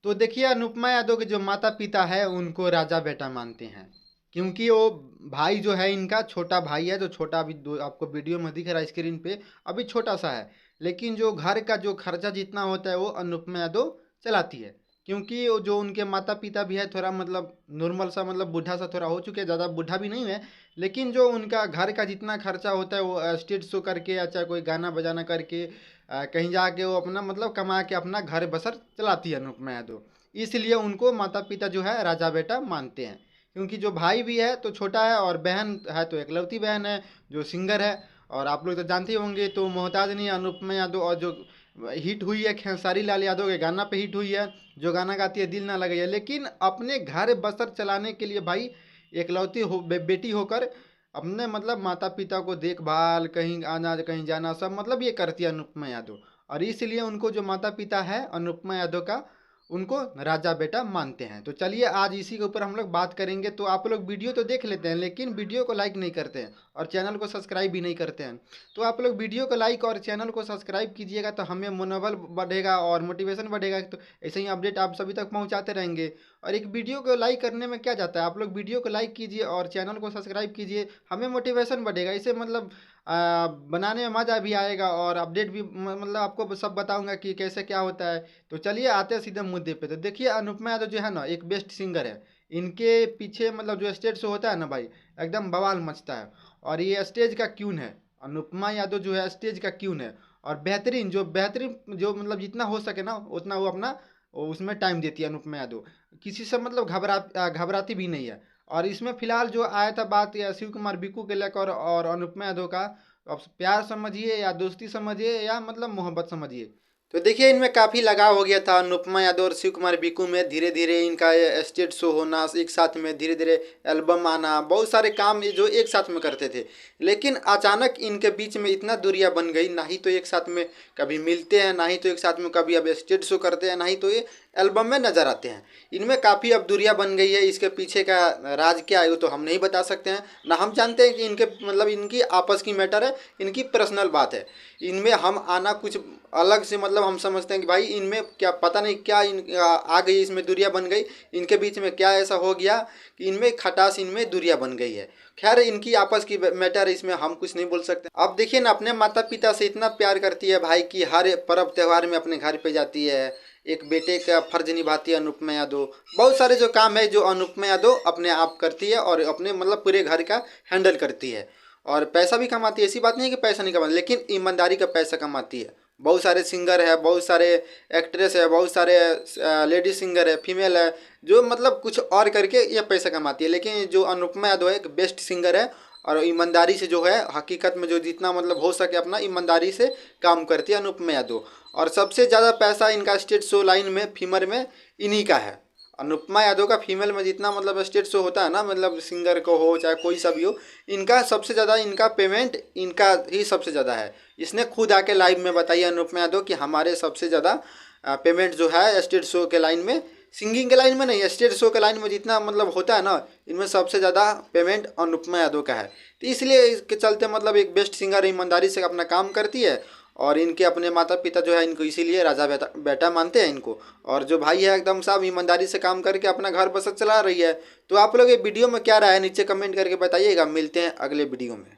तो देखिए अनुपमा यादव के जो माता पिता है उनको राजा बेटा मानते हैं, क्योंकि वो भाई जो है इनका छोटा भाई है, जो छोटा अभी आपको वीडियो में दिख रहा है स्क्रीन पे, अभी छोटा सा है। लेकिन जो घर का जो खर्चा जितना होता है वो अनुपमा यादव चलाती है, क्योंकि वो जो उनके माता पिता भी है थोड़ा मतलब नॉर्मल सा, मतलब बूढ़ा सा थोड़ा हो चुके हैं, ज़्यादा बूढ़ा भी नहीं है। लेकिन जो उनका घर का जितना खर्चा होता है वो स्टेज शो करके या चाहे कोई गाना बजाना करके कहीं जाके वो अपना मतलब कमा के अपना घर बसर चलाती है अनुपमा यादव। इसलिए उनको माता पिता जो है राजा बेटा मानते हैं, क्योंकि जो भाई भी है तो छोटा है और बहन है तो एकलौती बहन है जो सिंगर है। और आप लोग तो जानते ही होंगे, तो मोहताज नहीं अनुपमा यादव, और जो हिट हुई है खेसारी लाल यादव के गाना पे हिट हुई है, जो गाना गाती है दिल ना लगे है। लेकिन अपने घर बसर चलाने के लिए भाई एकलौती बेटी होकर अपने मतलब माता पिता को देखभाल, कहीं आना कहीं जाना सब मतलब ये करती है अनुपमा यादव। और इसलिए उनको जो माता पिता है अनुपमा यादव का, उनको राजा बेटा मानते हैं। तो चलिए आज इसी के ऊपर हम लोग बात करेंगे। तो आप लोग वीडियो तो देख लेते हैं लेकिन वीडियो को लाइक नहीं करते हैं और चैनल को सब्सक्राइब भी नहीं करते हैं। तो आप लोग वीडियो को लाइक और चैनल को सब्सक्राइब कीजिएगा, तो हमें मनोबल बढ़ेगा और मोटिवेशन बढ़ेगा। तो ऐसे ही अपडेट आप सभी तक पहुंचाते रहेंगे। और एक वीडियो को लाइक करने में क्या जाता है, आप लोग वीडियो को लाइक कीजिए और चैनल को सब्सक्राइब कीजिए, हमें मोटिवेशन बढ़ेगा। इसे मतलब बनाने में मज़ा भी आएगा और अपडेट भी मतलब आपको सब बताऊंगा कि कैसे क्या होता है। तो चलिए आते हैं सीधे मुद्दे पे। तो देखिए अनुपमा यादव जो है ना एक बेस्ट सिंगर है। इनके पीछे मतलब जो स्टेज शो होता है ना भाई, एकदम बवाल मचता है। और ये स्टेज का क्यून है, अनुपमा यादव जो है स्टेज का क्यून है। और बेहतरीन जो मतलब जितना हो सके ना उतना वो अपना उसमें टाइम देती है अनुपमा यादव। किसी से मतलब घबराती भी नहीं है। और इसमें फिलहाल जो आया था बात या शिव कुमार बिक्कू के लेकर और अनुपमा यादव का, अब प्यार समझिए या दोस्ती समझिए या मतलब मोहब्बत समझिए। तो देखिए इनमें काफ़ी लगाव हो गया था अनुपमा यादव और शिव कुमार बिक्कू में। धीरे धीरे इनका स्टेज शो होना एक साथ में, धीरे धीरे एल्बम आना, बहुत सारे काम ये जो एक साथ में करते थे। लेकिन अचानक इनके बीच में इतना दूरियां बन गई, ना ही तो एक साथ में कभी मिलते हैं, ना ही तो एक साथ में कभी अब स्टेज शो करते हैं, ना ही तो ये एल्बम में नजर आते हैं। इनमें काफ़ी अब दूरियां बन गई है। इसके पीछे का राज क्या है वो तो हम नहीं बता सकते हैं, ना हम जानते हैं कि इनके मतलब इनकी आपस की मैटर है, इनकी पर्सनल बात है। इनमें हम आना कुछ अलग से मतलब हम समझते हैं कि भाई इनमें क्या पता नहीं क्या आ गई, इसमें दूरियां बन गई, इनके बीच में क्या ऐसा हो गया कि इनमें खटास, इनमें दूरियां बन गई है। खैर इनकी आपस की मैटर, इसमें हम कुछ नहीं बोल सकते। अब देखिए ना अपने माता पिता से इतना प्यार करती है भाई कि हर पर्व त्यौहार में अपने घर पे जाती है, एक बेटे का फर्ज निभाती है अनुपमा यादव। बहुत सारे जो काम है जो अनुपमा यादव अपने आप करती है और अपने मतलब पूरे घर का हैंडल करती है। और पैसा भी कमाती है, ऐसी बात नहीं है कि पैसा नहीं कमाती, लेकिन ईमानदारी का पैसा कमाती है। बहुत सारे सिंगर है, बहुत सारे एक्ट्रेस है, बहुत सारे लेडी सिंगर है, फीमेल है, जो मतलब कुछ और करके ये पैसा कमाती है। लेकिन जो अनुपमा यादव है एक बेस्ट सिंगर है और ईमानदारी से जो है हकीकत में जो जितना मतलब हो सके अपना ईमानदारी से काम करती है अनुपमा यादव। और सबसे ज़्यादा पैसा इनका स्टेज शो लाइन में फीमेल में इन्हीं का है। अनुपमा यादव का फीमेल में जितना मतलब स्टेज शो होता है ना, मतलब सिंगर को हो चाहे कोई सा भी हो, इनका सबसे ज़्यादा इनका पेमेंट इनका ही सबसे ज़्यादा है। इसने खुद आके लाइव में बताई अनुपमा यादव कि हमारे सबसे ज़्यादा पेमेंट जो है स्टेज शो के लाइन में, सिंगिंग के लाइन में नहीं, स्टेज शो के लाइन में जितना मतलब होता है ना, इनमें सबसे ज़्यादा पेमेंट अनुपमा यादव का है। तो इसलिए इसके चलते मतलब एक बेस्ट सिंगर ईमानदारी से अपना काम करती है। और इनके अपने माता पिता जो है इनको इसीलिए राजा बेटा बेटा मानते हैं इनको। और जो भाई है एकदम साहब ईमानदारी से काम करके अपना घर बसर चला रही है। तो आप लोग ये वीडियो में क्या राय है नीचे कमेंट करके बताइएगा। मिलते हैं अगले वीडियो में।